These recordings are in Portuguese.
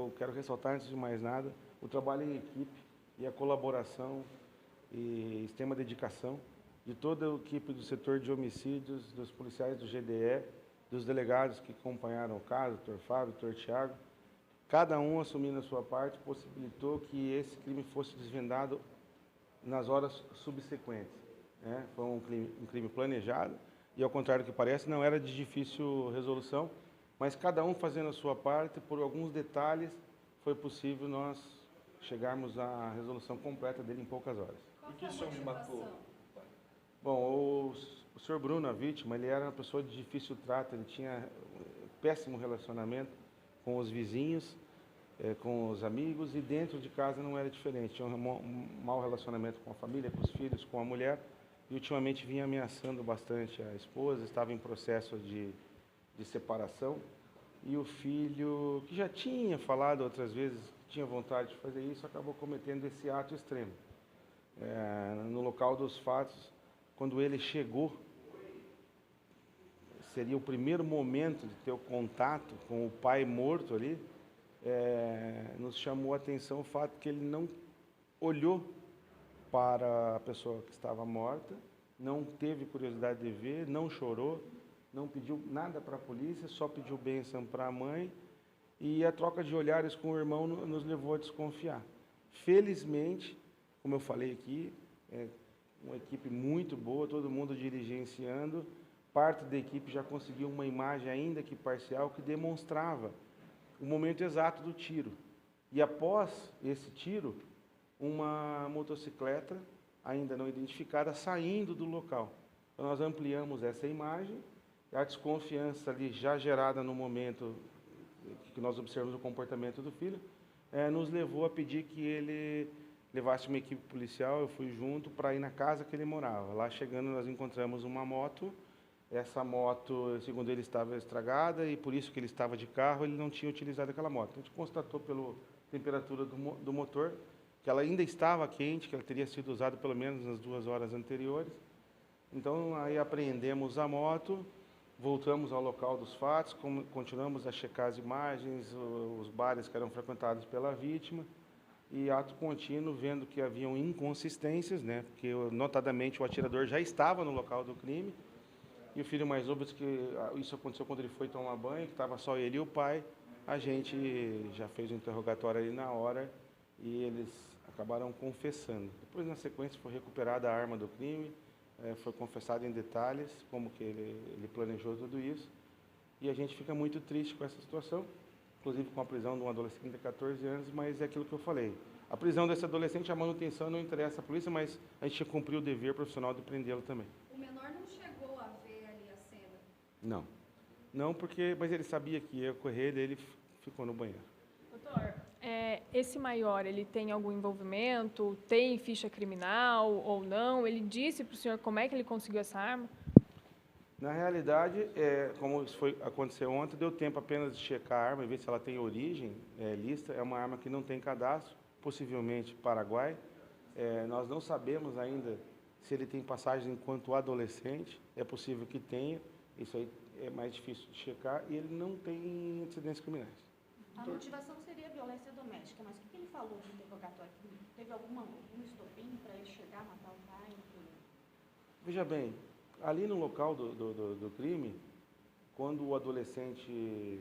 eu quero ressaltar, antes de mais nada, o trabalho em equipe e a colaboração e extrema dedicação de toda a equipe do setor de homicídios, dos policiais do GDE, dos delegados que acompanharam o caso, Dr. Fábio, Dr. Tiago. Cada um assumindo a sua parte possibilitou que esse crime fosse desvendado nas horas subsequentes, né? Foi um crime planejado e, ao contrário do que parece, não era de difícil resolução, mas cada um fazendo a sua parte, por alguns detalhes, foi possível nós chegarmos à resolução completa dele em poucas horas. E o que o senhor me marcou? Bom, o senhor Bruno, a vítima, ele era uma pessoa de difícil trato, ele tinha péssimo relacionamento com os vizinhos, com os amigos, e dentro de casa não era diferente. Tinha um mau relacionamento com a família, com os filhos, com a mulher, e ultimamente vinha ameaçando bastante a esposa, estava em processo de separação, e o filho, que já tinha falado outras vezes que tinha vontade de fazer isso, acabou cometendo esse ato extremo. No local dos fatos, quando ele chegou, seria o primeiro momento de ter o contato com o pai morto ali, nos chamou a atenção o fato que ele não olhou para a pessoa que estava morta, não teve curiosidade de ver, não chorou, não pediu nada para a polícia, só pediu bênção para a mãe, e a troca de olhares com o irmão nos levou a desconfiar. Felizmente, como eu falei aqui, uma equipe muito boa, todo mundo diligenciando, parte da equipe já conseguiu uma imagem, ainda que parcial, que demonstrava o momento exato do tiro. E após esse tiro, uma motocicleta, ainda não identificada, saindo do local. Então, nós ampliamos essa imagem, a desconfiança ali já gerada no momento que nós observamos o comportamento do filho, nos levou a pedir que ele levasse uma equipe policial. Eu fui junto para ir na casa que ele morava. Lá chegando, nós encontramos uma moto. Essa moto, segundo ele, estava estragada, e por isso que ele estava de carro, ele não tinha utilizado aquela moto. A gente constatou pela temperatura do motor que ela ainda estava quente, que ela teria sido usada pelo menos nas 2 horas anteriores. Então, aí apreendemos a moto, voltamos ao local dos fatos, continuamos a checar as imagens, os bares que eram frequentados pela vítima, e ato contínuo, vendo que haviam inconsistências, né? Porque, notadamente, o atirador já estava no local do crime, e o filho mais novo disse que isso aconteceu quando ele foi tomar banho, que estava só ele e o pai. A gente já fez o interrogatório ali na hora e eles acabaram confessando. Depois, na sequência, foi recuperada a arma do crime, foi confessado em detalhes como que ele planejou tudo isso. E a gente fica muito triste com essa situação, inclusive com a prisão de um adolescente de 14 anos, mas é aquilo que eu falei. A prisão desse adolescente, a manutenção não interessa à polícia, mas a gente cumpriu o dever profissional de prendê-lo também. O menor não chegou a ver ali a cena? Não. Não, mas ele sabia que ia ocorrer, ele ficou no banheiro. Doutor, esse maior, ele tem algum envolvimento? Tem ficha criminal ou não? Ele disse para o senhor como é que ele conseguiu essa arma? Na realidade, como isso aconteceu ontem, deu tempo apenas de checar a arma e ver se ela tem origem lista. É uma arma que não tem cadastro, possivelmente Paraguai. Nós não sabemos ainda se ele tem passagem enquanto adolescente. É possível que tenha, isso aí é mais difícil de checar, e ele não tem antecedentes criminais. A motivação seria violência doméstica, mas o que ele falou no interrogatório? Teve algum estopim para ele chegar a matar o pai? Veja bem, ali no local do crime, quando o adolescente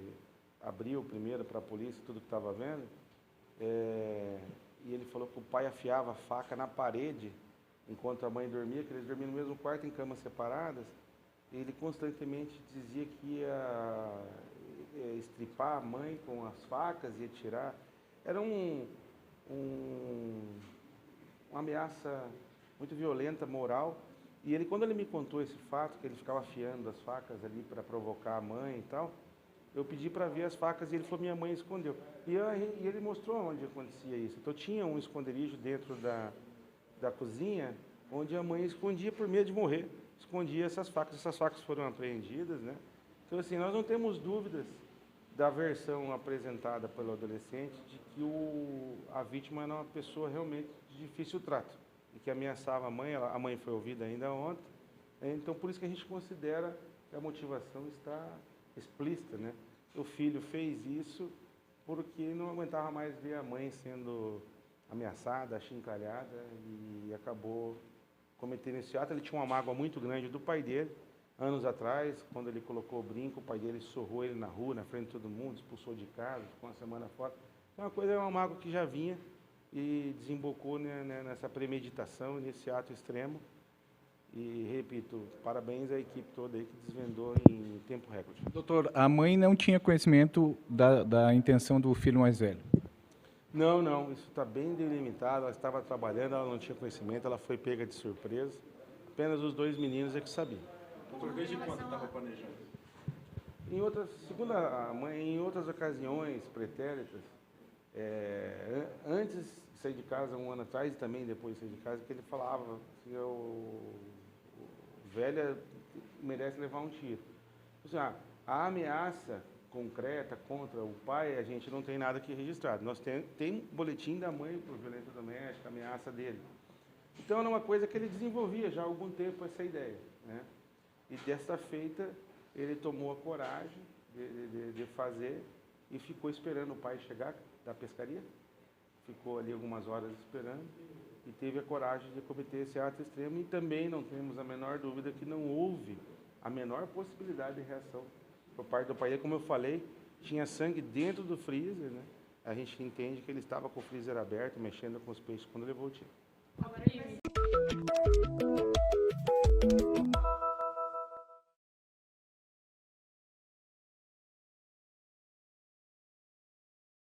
abriu primeiro para a polícia tudo que estava vendo, e ele falou que o pai afiava a faca na parede enquanto a mãe dormia, que eles dormiam no mesmo quarto em camas separadas, e ele constantemente dizia que ia estripar a mãe com as facas, ia tirar. Era uma ameaça muito violenta, moral. E ele, quando ele me contou esse fato, que ele ficava afiando as facas ali para provocar a mãe e tal, eu pedi para ver as facas e ele falou: minha mãe escondeu. E ele mostrou onde acontecia isso. Então tinha um esconderijo dentro da cozinha, onde a mãe escondia por medo de morrer, escondia essas facas. Essas facas foram apreendidas, né? Então, assim, nós não temos dúvidas da versão apresentada pelo adolescente de que a vítima era uma pessoa realmente de difícil trato e que ameaçava a mãe foi ouvida ainda ontem. Então, por isso que a gente considera que a motivação está explícita, né? O filho fez isso porque não aguentava mais ver a mãe sendo ameaçada, achincalhada, e acabou cometendo esse ato. Ele tinha uma mágoa muito grande do pai dele. Anos atrás, quando ele colocou o brinco, o pai dele surrou ele na rua, na frente de todo mundo, expulsou de casa, ficou uma semana fora. Então, uma mágoa que já vinha e desembocou, né, nessa premeditação, nesse ato extremo. E, repito, parabéns à equipe toda aí que desvendou em tempo recorde. Doutor, a mãe não tinha conhecimento da intenção do filho mais velho? Não, isso está bem delimitado. Ela estava trabalhando, ela não tinha conhecimento, ela foi pega de surpresa. Apenas os 2 meninos é que sabiam. Doutor, desde quando estava planejando? Segundo a mãe, em outras ocasiões pretéritas, antes de sair de casa, 1 ano atrás, e também depois de sair de casa, que ele falava que o velha merece levar um tiro. Assim, a ameaça concreta contra o pai, a gente não tem nada aqui registrado. Nós tem boletim da mãe por violência doméstica, ameaça dele. Então, era uma coisa que ele desenvolvia já há algum tempo, essa ideia, né? E desta feita, ele tomou a coragem de fazer e ficou esperando o pai chegar da pescaria. Ficou ali algumas horas esperando e teve a coragem de cometer esse ato extremo. E também não temos a menor dúvida que não houve a menor possibilidade de reação por parte do pai. Como eu falei, tinha sangue dentro do freezer, né? A gente entende que ele estava com o freezer aberto, mexendo com os peixes quando levou o tiro. Agora ele vai